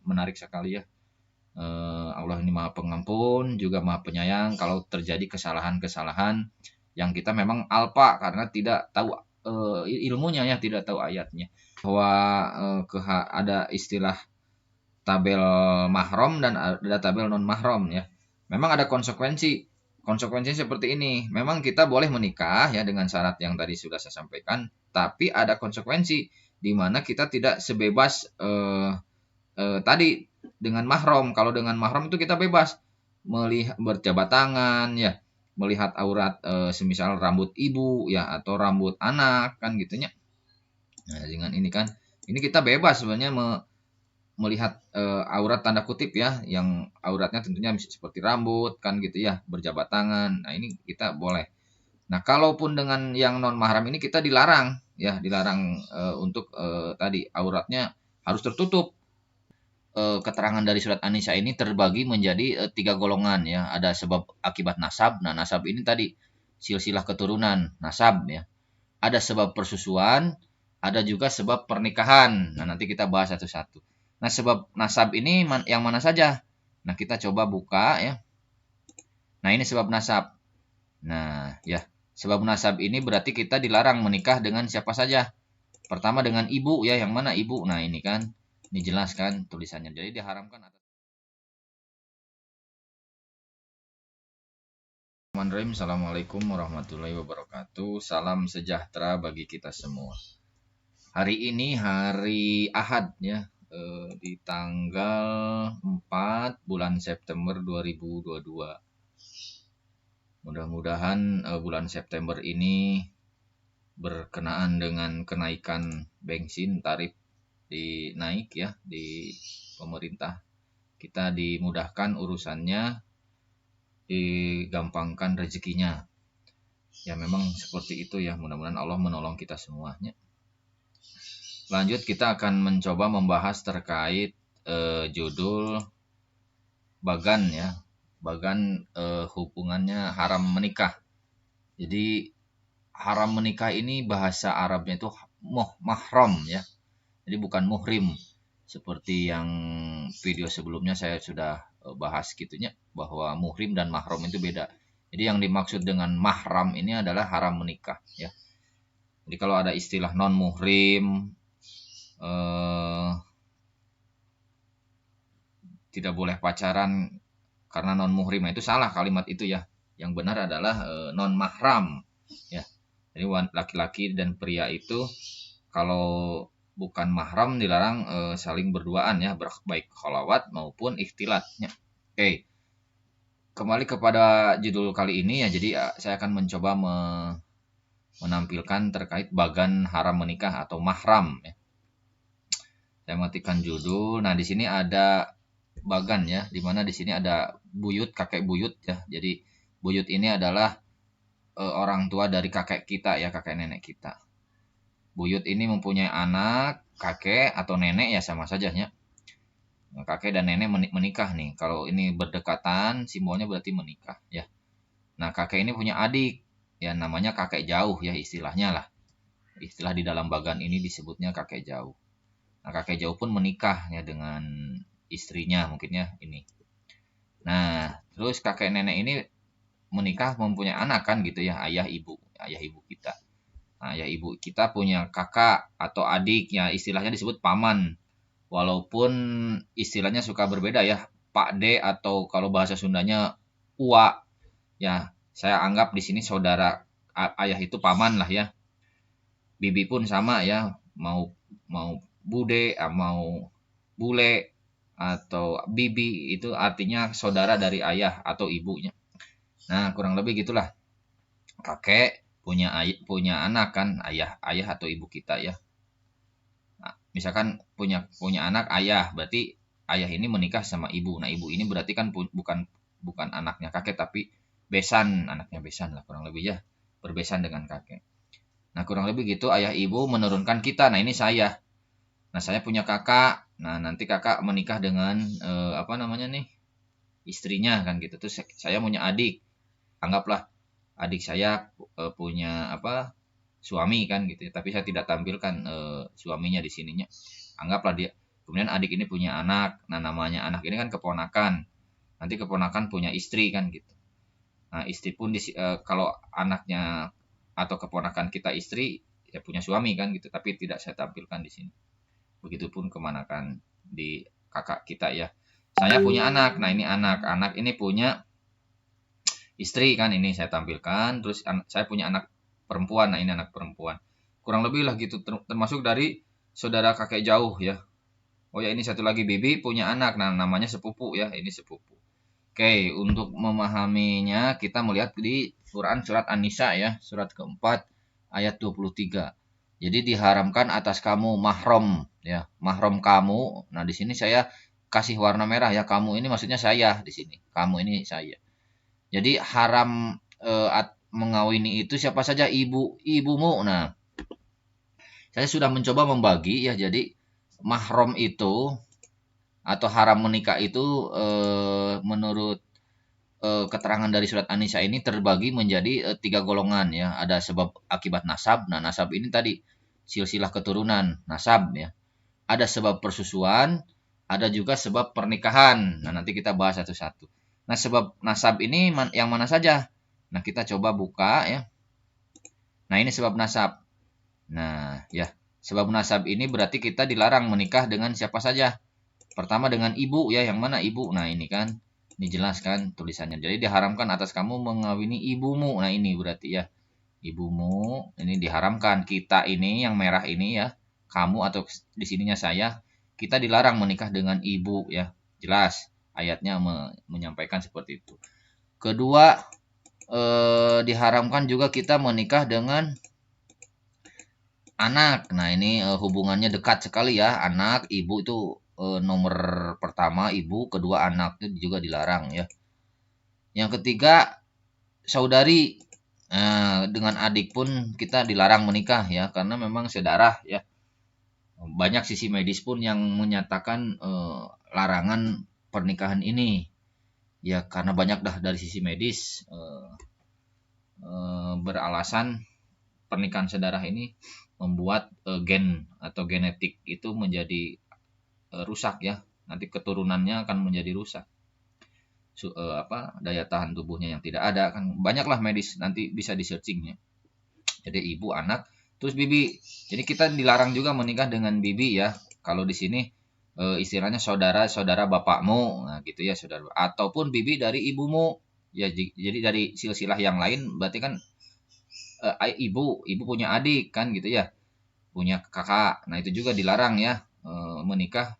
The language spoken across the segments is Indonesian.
menarik sekali ya. Allah ini Maha Pengampun, juga Maha Penyayang kalau terjadi kesalahan-kesalahan yang kita memang alpa karena tidak tahu ilmunya ya, tidak tahu ayatnya. Bahwa ada istilah tabel mahram dan ada tabel non mahram ya. Memang ada konsekuensi. Konsekuensinya seperti ini. Memang kita boleh menikah ya dengan syarat yang tadi sudah saya sampaikan, tapi ada konsekuensi di mana kita tidak sebebas tadi dengan mahram. Kalau dengan mahram itu kita bebas melihat berjabat tangan ya, melihat aurat semisal rambut ibu ya atau rambut anak kan gitunya. Nah, dengan ini kan ini kita bebas sebenarnya melihat aurat tanda kutip ya, yang auratnya tentunya seperti rambut kan gitu ya, berjabat tangan. Nah, ini kita boleh. Nah, kalaupun dengan yang non mahram ini kita dilarang ya, dilarang untuk tadi auratnya harus tertutup. Keterangan dari surat An-Nisa ini terbagi menjadi 3 golongan ya. Ada sebab akibat nasab. Nah, nasab ini tadi silsilah keturunan nasab ya. Ada sebab persusuan, ada juga sebab pernikahan. Nah, nanti kita bahas satu-satu. Nah, sebab nasab ini yang mana saja? Nah, kita coba buka ya. Nah, ini sebab nasab. Nah, ya. Sebab nasab ini berarti kita dilarang menikah dengan siapa saja. Pertama dengan ibu ya, yang mana ibu? Nah, ini kan dijelaskan tulisannya. Jadi diharamkan atas. Assalamualaikum warahmatullahi wabarakatuh. Salam sejahtera bagi kita semua. Hari ini hari Ahad ya, di tanggal 4 bulan September 2022. Mudah-mudahan bulan September ini berkenaan dengan kenaikan bensin, tarif naik ya di pemerintah. Kita dimudahkan urusannya, digampangkan rezekinya. Ya memang seperti itu ya, mudah-mudahan Allah menolong kita semuanya. Lanjut kita akan mencoba membahas terkait judul bagan ya. Bagan hubungannya haram menikah. Jadi haram menikah ini bahasa Arabnya itu mahram ya. Jadi bukan muhrim. Seperti yang video sebelumnya saya sudah bahas gitunya, bahwa muhrim dan mahram itu beda. Jadi yang dimaksud dengan mahram ini adalah haram menikah ya. Jadi kalau ada istilah non muhrim, tidak boleh pacaran karena non muhrim, itu salah kalimat itu ya. Yang benar adalah non mahram ya. Jadi laki-laki dan pria itu kalau bukan mahram dilarang saling berduaan ya, baik kholawat maupun ikhtilatnya. Oke. Kembali kepada judul kali ini ya. Jadi saya akan mencoba menampilkan terkait bagan haram menikah atau mahram ya. Saya matikan judul. Nah, di sini ada bagan ya, di mana di sini ada buyut, kakek buyut ya. Jadi buyut ini adalah orang tua dari kakek kita ya, kakek nenek kita. Buyut ini mempunyai anak, kakek atau nenek ya sama saja ya. Kakek dan nenek menikah nih. Kalau ini berdekatan, simbolnya berarti menikah ya. Nah, kakek ini punya adik ya, namanya kakek jauh ya istilahnya lah. Istilah di dalam bagan ini disebutnya kakek jauh. Nah, kakek jauh pun menikah ya dengan istrinya mungkin ya ini. Nah, terus kakek nenek ini menikah mempunyai anak kan gitu ya, ayah ibu kita. Nah, ayah ibu kita punya kakak atau adik ya, istilahnya disebut paman. Walaupun istilahnya suka berbeda ya, Pak D atau kalau bahasa Sundanya Uwa. Ya, saya anggap di sini saudara ayah itu paman lah ya. Bibi pun sama ya, mau bude, mau bule atau bibi itu artinya saudara dari ayah atau ibunya. Nah, kurang lebih gitulah. Kakek punya anak kan, ayah atau ibu kita ya. Nah, misalkan punya anak ayah, berarti ayah ini menikah sama ibu. Nah, ibu ini berarti kan bukan anaknya kakek, tapi anaknya besan lah kurang lebih ya, berbesan dengan kakek. Nah, kurang lebih gitu, ayah ibu menurunkan kita. Nah, ini saya. Nah, saya punya kakak. Nah, nanti kakak menikah dengan istrinya kan gitu. Terus saya punya adik. Anggaplah adik saya punya suami kan gitu. Tapi saya tidak tampilkan suaminya di sininya. Anggaplah dia Kemudian adik ini punya anak. Nah, namanya anak ini kan keponakan. Nanti keponakan punya istri kan gitu. Nah, istri pun kalau anaknya atau keponakan kita istri ya punya suami kan gitu, tapi tidak saya tampilkan di sini. Begitupun keponakan di kakak kita ya. Saya punya anak. Nah, ini anak. Anak ini punya istri kan, ini saya tampilkan. Terus saya punya anak perempuan. Nah, ini anak perempuan. Kurang lebih lah gitu, termasuk dari saudara kakek jauh ya. Oh ya, ini satu lagi bibi punya anak. Nah, namanya sepupu ya. Ini sepupu. Oke, untuk memahaminya kita melihat di Quran surat An-Nisa ya, surat keempat ayat 23. Jadi diharamkan atas kamu mahram ya, mahram kamu. Nah, di sini saya kasih warna merah ya. Kamu ini maksudnya saya di sini. Kamu ini saya. Jadi haram mengawini itu siapa saja, ibumu. Nah, saya sudah mencoba membagi ya. Jadi mahram itu atau haram menikah itu menurut keterangan dari surat An-Nisa ini terbagi menjadi 3 golongan ya. Ada sebab akibat nasab. Nah, nasab ini tadi silsilah keturunan, nasab ya. Ada sebab persusuan, ada juga sebab pernikahan. Nah, nanti kita bahas satu-satu. Nah, sebab nasab ini yang mana saja? Nah, kita coba buka ya. Nah, ini sebab nasab. Nah, ya. Sebab nasab ini berarti kita dilarang menikah dengan siapa saja. Pertama dengan ibu ya, yang mana ibu? Nah, ini kan dijelaskan tulisannya. Jadi diharamkan atas kamu mengawini ibumu. Nah, ini berarti ya. Ibumu ini diharamkan. Kita ini yang merah ini ya, kamu atau di sininya saya, kita dilarang menikah dengan ibu ya. Jelas ayatnya menyampaikan seperti itu. Kedua, diharamkan juga kita menikah dengan anak. Nah, ini hubungannya dekat sekali ya. Anak, ibu itu nomor pertama ibu, kedua anak itu juga dilarang ya. Yang ketiga, saudari. Nah, dengan adik pun kita dilarang menikah ya, karena memang sedarah ya. Banyak sisi medis pun yang menyatakan larangan pernikahan ini. Ya, karena banyak dah dari sisi medis beralasan pernikahan sedarah ini membuat gen atau genetik itu menjadi rusak ya. Nanti keturunannya akan menjadi rusak. Daya tahan tubuhnya yang tidak ada kan, banyaklah medis, nanti bisa di searching ya. Jadi ibu, anak, terus bibi. Jadi kita dilarang juga menikah dengan bibi ya. Kalau di sini istilahnya saudara bapakmu, nah gitu ya, saudara. Ataupun bibi dari ibumu. Ya, jadi dari silsilah yang lain berarti kan ibu punya adik kan gitu ya. Punya kakak. Nah, itu juga dilarang ya menikah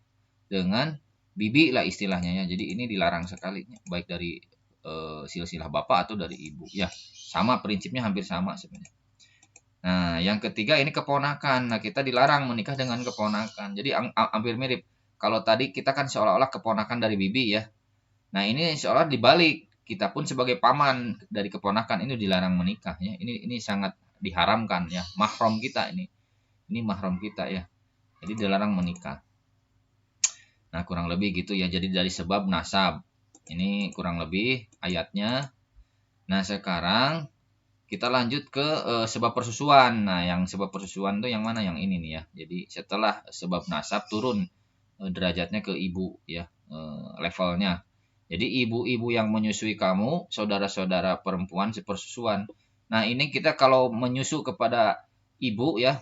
dengan bibi lah istilahnya ya. Jadi ini dilarang sekali baik dari silsilah bapak atau dari ibu ya. Sama prinsipnya, hampir sama sebenarnya. Nah, yang ketiga ini keponakan. Nah, kita dilarang menikah dengan keponakan. Jadi hampir mirip. Kalau tadi kita kan seolah-olah keponakan dari bibi ya. Nah, ini seolah dibalik. Kita pun sebagai paman dari keponakan ini dilarang menikah ya. Ini sangat diharamkan ya. Mahram kita ini. Ini mahram kita ya. Jadi dilarang menikah. Nah, kurang lebih gitu ya. Jadi dari sebab nasab. Ini kurang lebih ayatnya. Nah, sekarang kita lanjut ke sebab persusuan. Nah, yang sebab persusuan itu yang mana? Yang ini nih ya. Jadi setelah sebab nasab turun derajatnya ke ibu ya, levelnya. Jadi ibu-ibu yang menyusui kamu, saudara-saudara perempuan sepersusuan. Nah, ini kita kalau menyusu kepada ibu ya,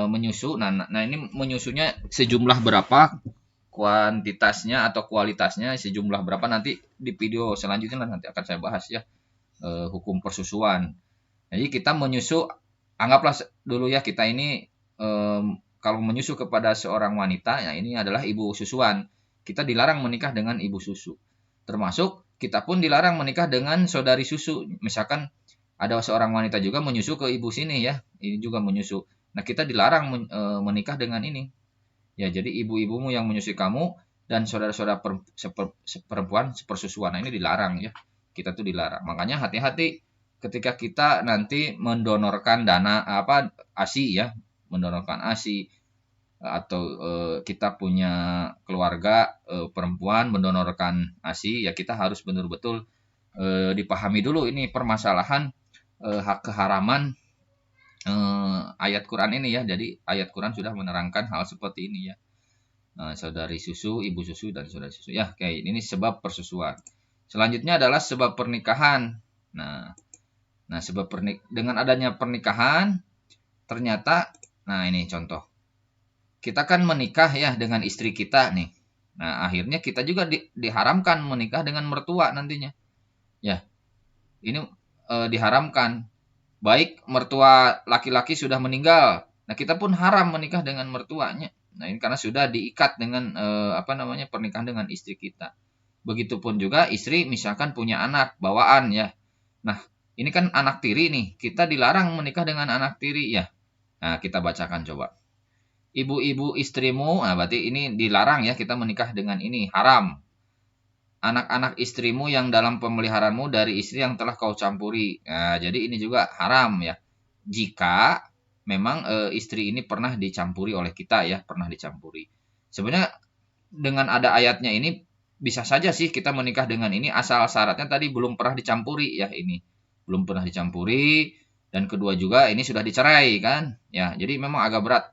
menyusu. Nah ini menyusunya sejumlah berapa, kuantitasnya atau kualitasnya sejumlah berapa, nanti di video selanjutnya nanti akan saya bahas ya. Hukum persusuan. Jadi kita menyusu, anggaplah dulu ya, kita ini kalau menyusu kepada seorang wanita, ya ini adalah ibu susuan. Kita dilarang menikah dengan ibu susu. Termasuk kita pun dilarang menikah dengan saudari susu. Misalkan ada seorang wanita juga menyusu ke ibu sini ya, ini juga menyusu. Nah, kita dilarang menikah dengan ini. Ya, jadi ibu-ibumu yang menyusui kamu dan saudara-saudara perempuan sepersusuan, nah ini dilarang ya. Kita tuh dilarang. Makanya hati-hati ketika kita nanti mendonorkan dana ASI ya, mendonorkan ASI atau kita punya keluarga perempuan mendonorkan ASI ya, kita harus betul-betul dipahami dulu ini permasalahan hak keharaman ayat Quran ini ya. Jadi ayat Quran sudah menerangkan hal seperti ini ya. Saudari susu, ibu susu, dan saudari susu. Ya, kayak ini sebab persusuan. Selanjutnya adalah sebab pernikahan. Nah, dengan adanya pernikahan, ternyata, nah ini contoh. Kita kan menikah ya dengan istri kita nih. Nah, akhirnya kita juga diharamkan menikah dengan mertua nantinya. Ya, ini diharamkan. Baik mertua laki-laki sudah meninggal. Nah, kita pun haram menikah dengan mertuanya. Nah, ini karena sudah diikat dengan pernikahan dengan istri kita. Begitupun juga istri misalkan punya anak bawaan ya. Nah, ini kan anak tiri nih. Kita dilarang menikah dengan anak tiri ya. Nah, kita bacakan coba. Ibu-ibu istrimu, nah berarti ini dilarang ya kita menikah dengan ini, haram. Anak-anak istrimu yang dalam pemeliharaanmu dari istri yang telah kau campuri. Nah, jadi ini juga haram ya. Jika memang istri ini pernah dicampuri oleh kita ya, pernah dicampuri. Sebenarnya dengan ada ayatnya ini bisa saja sih kita menikah dengan ini asal syaratnya tadi belum pernah dicampuri ya ini. Belum pernah dicampuri dan kedua juga ini sudah dicerai kan. Ya, jadi memang agak berat.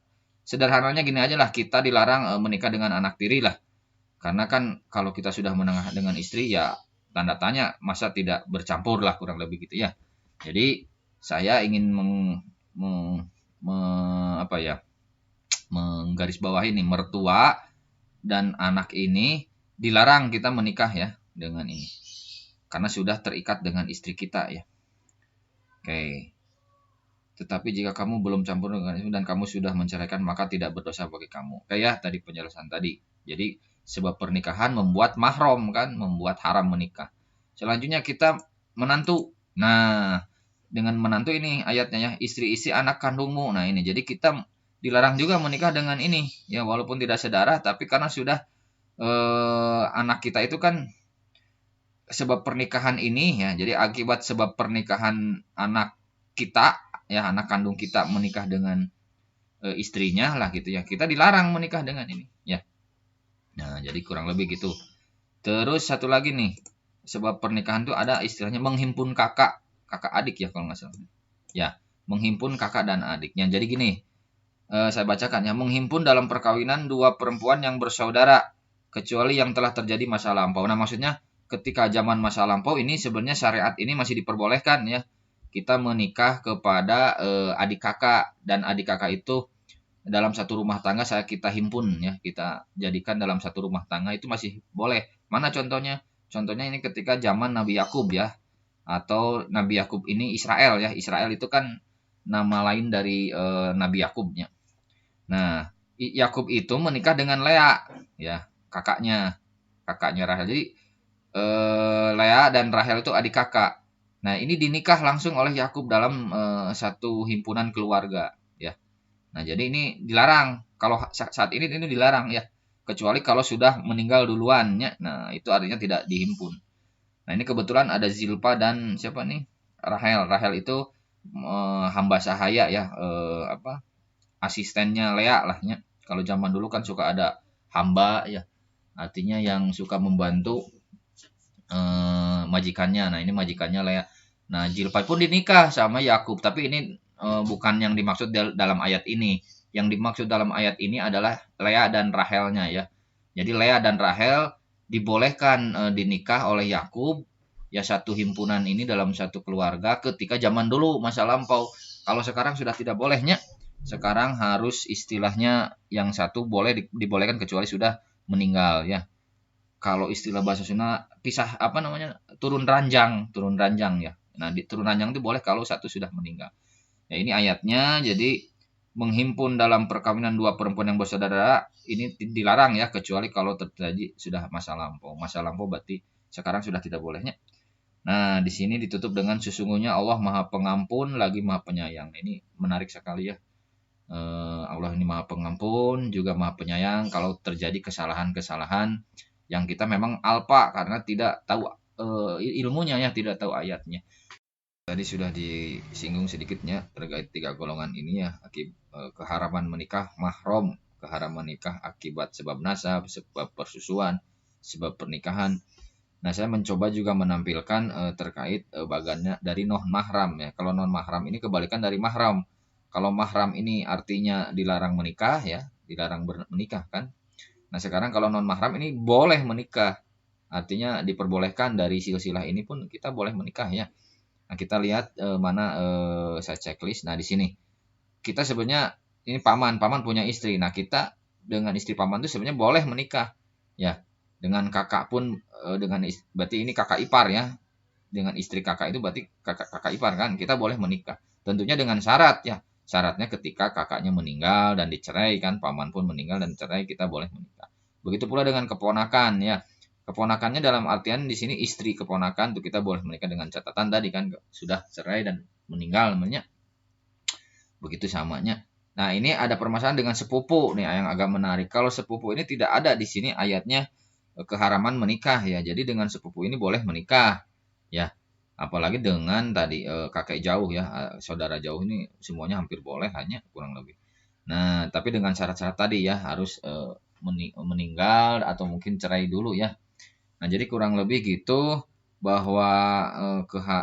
Sederhananya gini aja lah, kita dilarang menikah dengan anak tiri lah. Karena kan kalau kita sudah menengah dengan istri ya tanda tanya masa tidak bercampur lah kurang lebih gitu ya. Jadi saya ingin menggarisbawahi nih mertua dan anak ini dilarang kita menikah ya dengan ini. Karena sudah terikat dengan istri kita ya. Oke. Tetapi jika kamu belum campur dengan itu dan kamu sudah menceraikan maka tidak berdosa bagi kamu. Kayak tadi penjelasan tadi. Jadi sebab pernikahan membuat mahram kan, membuat haram menikah. Selanjutnya kita menantu. Nah, dengan menantu ini ayatnya ya, istri-istri anak kandungmu. Nah, ini jadi kita dilarang juga menikah dengan ini. Ya, walaupun tidak sedarah tapi karena sudah anak kita itu kan sebab pernikahan ini ya. Jadi akibat sebab pernikahan anak kita ya, anak kandung kita menikah dengan istrinya lah gitu ya. Kita dilarang menikah dengan ini ya. Nah, jadi kurang lebih gitu. Terus satu lagi nih, sebab pernikahan itu ada istilahnya menghimpun kakak adik ya kalau nggak salah. Ya, menghimpun kakak dan adiknya. Jadi gini, saya bacakan ya, menghimpun dalam perkawinan dua perempuan yang bersaudara kecuali yang telah terjadi masa lampau. Nah, maksudnya ketika zaman masa lampau ini sebenarnya syariat ini masih diperbolehkan ya. Kita menikah kepada adik kakak dan adik kakak itu dalam satu rumah tangga kita himpun ya, kita jadikan dalam satu rumah tangga itu masih boleh. Mana contohnya? Contohnya ini ketika zaman Nabi Yakub ya, atau Nabi Yakub ini Israel ya. Israel itu kan nama lain dari Nabi Yakubnya. Nah, Yakub itu menikah dengan Lea ya, kakaknya Rahel. Jadi Lea dan Rahel itu adik kakak. Nah, ini dinikah langsung oleh Yakub dalam satu himpunan keluarga ya. Nah, jadi ini dilarang. Kalau saat ini dilarang ya. Kecuali kalau sudah meninggal duluan ya. Nah, itu artinya tidak dihimpun. Nah, ini kebetulan ada Zilpa dan siapa nih? Rahel. Rahel itu hamba sahaya ya, asistennya Lea lah ya. Kalau zaman dulu kan suka ada hamba ya. Artinya yang suka membantu majikannya. Nah, ini majikannya Lea. Nah, Zilpa pun dinikah sama Yakub, tapi ini bukan yang dimaksud dalam ayat ini. Yang dimaksud dalam ayat ini adalah Lea dan Rahelnya ya. Jadi Lea dan Rahel dibolehkan dinikah oleh Yakub ya, satu himpunan ini dalam satu keluarga ketika zaman dulu masa lampau. Kalau sekarang sudah tidak bolehnya. Sekarang harus istilahnya yang satu boleh dibolehkan kecuali sudah meninggal ya. Kalau istilah bahasa Sunda pisah turun ranjang ya. Nah, di turun ranjang itu boleh kalau satu sudah meninggal. Ya, ini ayatnya jadi menghimpun dalam perkawinan dua perempuan yang bersaudara ini dilarang ya, kecuali kalau terjadi sudah masa lampau. Masa lampau berarti sekarang sudah tidak bolehnya. Nah, di sini ditutup dengan sesungguhnya Allah Maha Pengampun lagi Maha Penyayang. Ini menarik sekali ya. Allah ini Maha Pengampun juga Maha Penyayang kalau terjadi kesalahan-kesalahan yang kita memang alpa karena tidak tahu ilmunya ya, tidak tahu ayatnya. Tadi sudah disinggung sedikitnya terkait tiga golongan ini ya, keharaman menikah mahram, keharaman nikah akibat sebab nasab, sebab persusuan, sebab pernikahan. Nah, saya mencoba juga menampilkan terkait bagannya dari non mahram ya. Kalau non mahram ini kebalikan dari mahram. Kalau mahram ini artinya dilarang menikah ya, dilarang menikah kan. Nah, sekarang kalau non mahram ini boleh menikah. Artinya diperbolehkan dari silsilah ini pun kita boleh menikah ya. Nah, kita lihat mana saya checklist. Nah, di sini kita sebenarnya ini paman punya istri. Nah, kita dengan istri paman itu sebenarnya boleh menikah. Ya. Dengan kakak pun berarti ini kakak ipar ya. Dengan istri kakak itu berarti kakak ipar kan. Kita boleh menikah. Tentunya dengan syarat ya. Syaratnya ketika kakaknya meninggal dan dicerai kan, paman pun meninggal dan cerai, kita boleh menikah. Begitu pula dengan keponakan ya. Keponakannya dalam artian di sini istri keponakan tuh kita boleh menikah dengan catatan tadi kan sudah cerai dan meninggal namanya. Begitu samanya. Nah, ini ada permasalahan dengan sepupu nih yang agak menarik. Kalau sepupu ini tidak ada di sini ayatnya keharaman menikah ya. Jadi dengan sepupu ini boleh menikah ya. Apalagi dengan tadi kakek jauh ya, saudara jauh ini semuanya hampir boleh hanya kurang lebih. Nah, tapi dengan syarat-syarat tadi ya harus meninggal atau mungkin cerai dulu ya. Nah, jadi kurang lebih gitu bahwa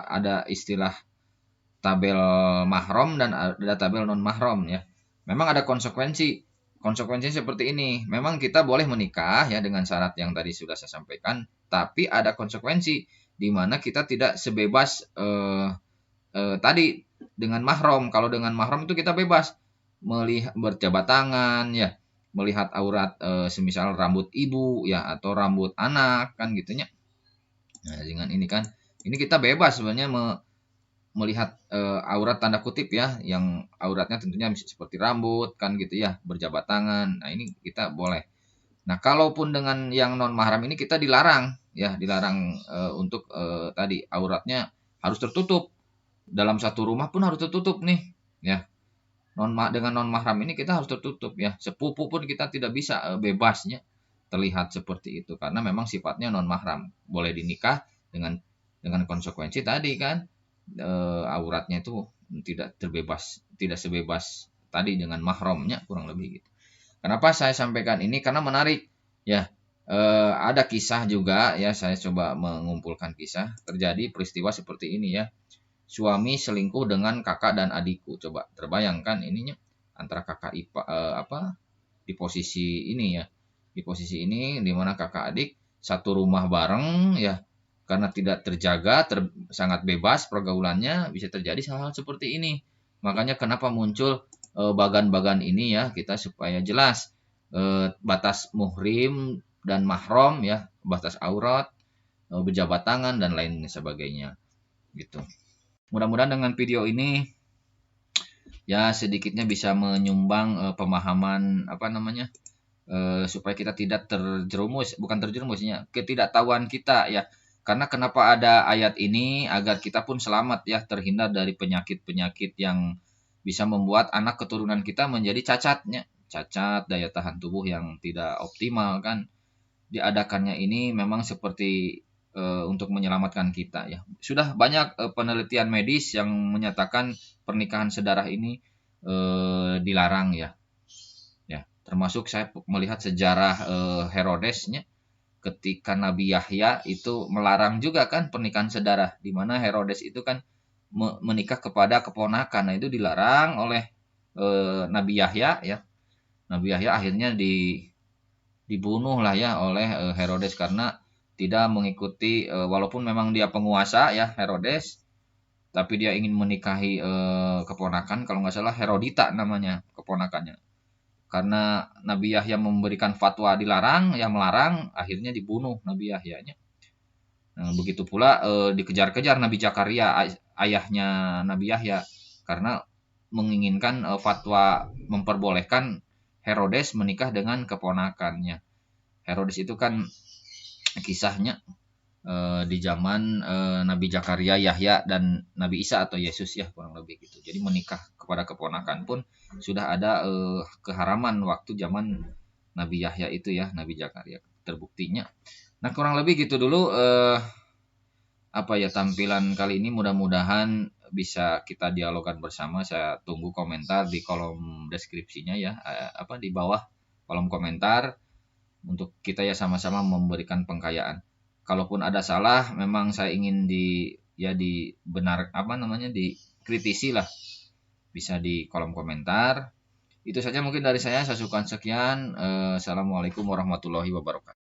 ada istilah tabel mahram dan ada tabel non mahram ya. Memang ada konsekuensi. Konsekuensinya seperti ini. Memang kita boleh menikah ya dengan syarat yang tadi sudah saya sampaikan, tapi ada konsekuensi di mana kita tidak sebebas tadi dengan mahram. Kalau dengan mahram itu kita bebas melihat berjabat tangan ya, melihat aurat semisal rambut ibu ya atau rambut anak kan gitunya. Nah, dengan ini kan ini kita bebas sebenarnya melihat aurat tanda kutip ya, yang auratnya tentunya seperti rambut kan gitu ya, berjabat tangan. Nah, ini kita boleh. Nah, kalaupun dengan yang non mahram ini kita dilarang ya, dilarang untuk tadi auratnya harus tertutup. Dalam satu rumah pun harus tertutup nih ya. Dengan non mahram ini kita harus tertutup ya. Sepupu pun kita tidak bisa bebasnya terlihat seperti itu karena memang sifatnya non mahram. Boleh dinikah dengan konsekuensi tadi kan auratnya itu tidak sebebas tadi dengan mahramnya kurang lebih gitu. Kenapa saya sampaikan ini? Karena menarik ya. Ada kisah juga ya, saya coba mengumpulkan kisah terjadi peristiwa seperti ini ya. Suami selingkuh dengan kakak dan adikku. Coba terbayangkan ininya antara kakak di posisi ini ya. Di posisi ini di mana kakak adik satu rumah bareng ya, karena tidak terjaga, sangat bebas pergaulannya, bisa terjadi hal-hal seperti ini. Makanya kenapa muncul bagan-bagan ini ya, kita supaya jelas batas muhrim dan mahram ya, batas aurat, berjabat tangan dan lain sebagainya gitu. Mudah-mudahan dengan video ini ya sedikitnya bisa menyumbang pemahaman supaya kita tidak bukan terjerumusnya, ketidaktahuan kita ya. Karena kenapa ada ayat ini agar kita pun selamat ya, terhindar dari penyakit-penyakit yang bisa membuat anak keturunan kita menjadi cacat daya tahan tubuh yang tidak optimal kan. Diadakannya ini memang seperti untuk menyelamatkan kita ya. Sudah banyak penelitian medis yang menyatakan pernikahan sedarah ini dilarang ya. Ya, termasuk saya melihat sejarah Herodesnya ketika Nabi Yahya itu melarang juga kan pernikahan sedarah, di mana Herodes itu kan menikah kepada keponakan. Nah, itu dilarang oleh Nabi Yahya ya. Nabi Yahya akhirnya dibunuh lah ya oleh Herodes karena tidak mengikuti walaupun memang dia penguasa ya Herodes, tapi dia ingin menikahi keponakan, kalau nggak salah Herodita namanya keponakannya. Karena Nabi Yahya memberikan fatwa dilarang, ya melarang, akhirnya dibunuh Nabi Yahyanya. Nah, begitu pula dikejar-kejar Nabi Zakaria, ayahnya Nabi Yahya, karena menginginkan fatwa memperbolehkan Herodes menikah dengan keponakannya. Herodes itu kan kisahnya di zaman Nabi Zakaria, Yahya, dan Nabi Isa atau Yesus ya kurang lebih gitu. Jadi menikah kepada keponakan pun sudah ada keharaman waktu zaman Nabi Yahya itu ya, Nabi Zakaria terbuktinya. Nah kurang lebih gitu dulu tampilan kali ini, mudah-mudahan bisa kita dialogkan bersama. Saya tunggu komentar di kolom deskripsinya ya, di bawah kolom komentar untuk kita ya sama-sama memberikan pengkayaan. Kalaupun ada salah, memang saya ingin dikritisi lah bisa di kolom komentar. Itu saja mungkin dari saya sukan sekian. Assalamualaikum warahmatullahi wabarakatuh.